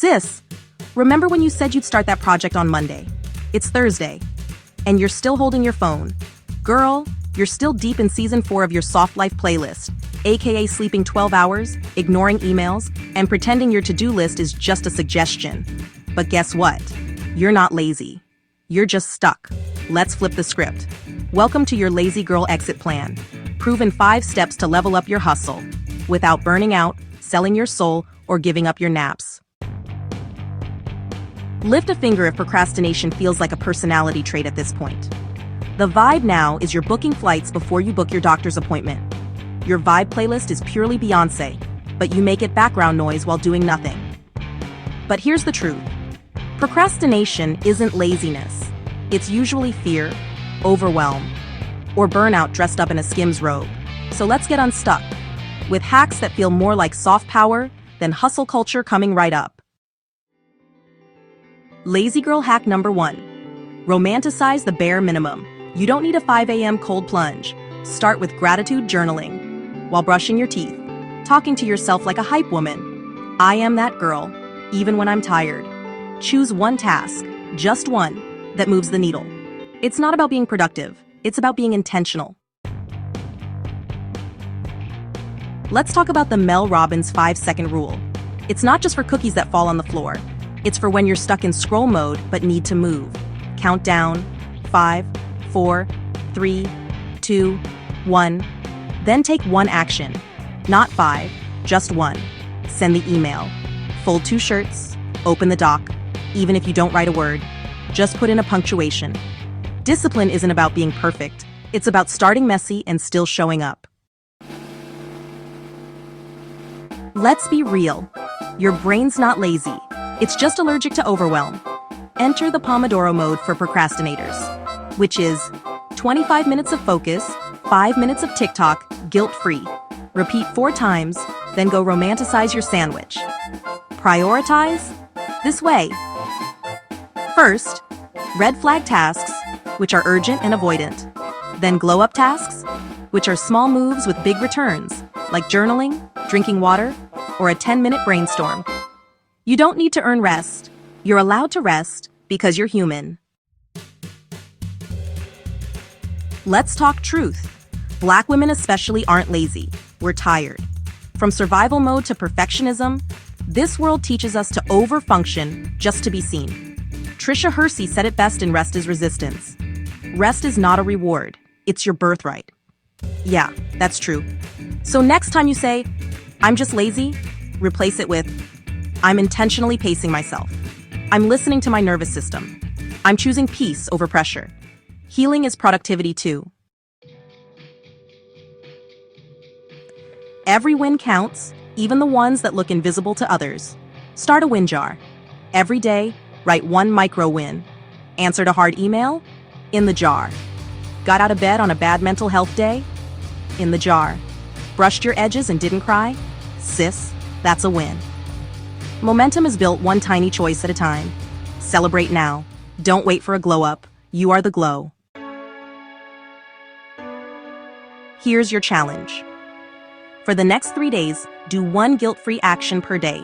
Sis, remember when you said you'd start that project on Monday? It's Thursday, and you're still holding your phone. Girl, you're still deep in season 4 of your soft life playlist, aka sleeping 12 hours, ignoring emails, and pretending your to-do list is just a suggestion. But guess what? You're not lazy. You're just stuck. Let's flip the script. Welcome to your Lazy Girl Exit Plan. Proven 5 steps to level up your hustle without burning out, selling your soul, or giving up your naps. Lift a finger if procrastination feels like a personality trait at this point. The vibe now is you're booking flights before you book your doctor's appointment. Your vibe playlist is purely Beyoncé, but you make it background noise while doing nothing. But here's the truth. Procrastination isn't laziness. It's usually fear, overwhelm, or burnout dressed up in a Skims robe. So let's get unstuck with hacks that feel more like soft power than hustle culture coming right up. Lazy girl hack number 1. Romanticize the bare minimum. You don't need a 5 a.m. cold plunge. Start with gratitude journaling while brushing your teeth, talking to yourself like a hype woman. I am that girl, even when I'm tired. Choose one task, just one, that moves the needle. It's not about being productive, it's about being intentional. Let's talk about the Mel Robbins 5-second rule. It's not just for cookies that fall on the floor. It's for when you're stuck in scroll mode but need to move. Count down, 5, 4, 3, 2, 1. Then take one action. Not 5, just 1. Send the email. Fold 2 shirts. Open the doc. Even if you don't write a word, just put in a punctuation. Discipline isn't about being perfect. It's about starting messy and still showing up. Let's be real. Your brain's not lazy. It's just allergic to overwhelm. Enter the Pomodoro mode for procrastinators, which is 25 minutes of focus, 5 minutes of TikTok, guilt-free. Repeat 4 times, then go romanticize your sandwich. Prioritize this way. First, red flag tasks, which are urgent and avoidant. Then glow up tasks, which are small moves with big returns, like journaling, drinking water, or a 10-minute brainstorm. You don't need to earn rest. You're allowed to rest because you're human. Let's talk truth. Black women especially aren't lazy. We're tired. From survival mode to perfectionism, this world teaches us to overfunction just to be seen. Trisha Hersey said it best in Rest is Resistance. Rest is not a reward. It's your birthright. Yeah, that's true. So next time you say, I'm just lazy, replace it with, I'm intentionally pacing myself. I'm listening to my nervous system. I'm choosing peace over pressure. Healing is productivity too. Every win counts, even the ones that look invisible to others. Start a win jar. Every day, write 1 micro win. Answered a hard email? In the jar. Got out of bed on a bad mental health day? In the jar. Brushed your edges and didn't cry? Sis, that's a win. Momentum is built one tiny choice at a time. Celebrate now. Don't wait for a glow up. You are the glow. Here's your challenge. For the next 3 days, do 1 guilt-free action per day.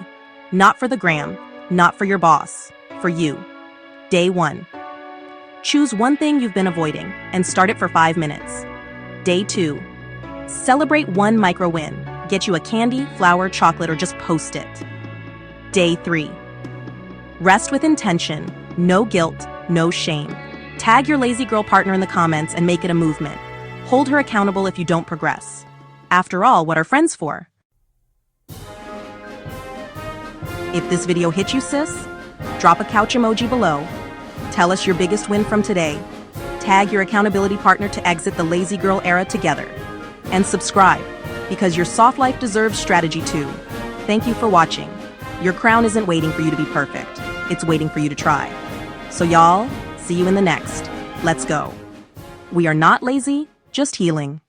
Not for the gram, not for your boss, for you. Day 1. Choose one thing you've been avoiding and start it for 5 minutes. Day 2. Celebrate 1 micro win. Get you a candy, flower, chocolate, or just post it. Day 3. Rest with intention. No guilt, no shame. Tag your lazy girl partner in the comments and make it a movement. Hold her accountable if you don't progress. After all, what are friends for? If this video hit you, sis, drop a couch emoji below. Tell us your biggest win from today. Tag your accountability partner to exit the lazy girl era together. And subscribe, because your soft life deserves strategy too. Thank you for watching. Your crown isn't waiting for you to be perfect. It's waiting for you to try. So y'all, see you in the next. Let's go. We are not lazy, just healing.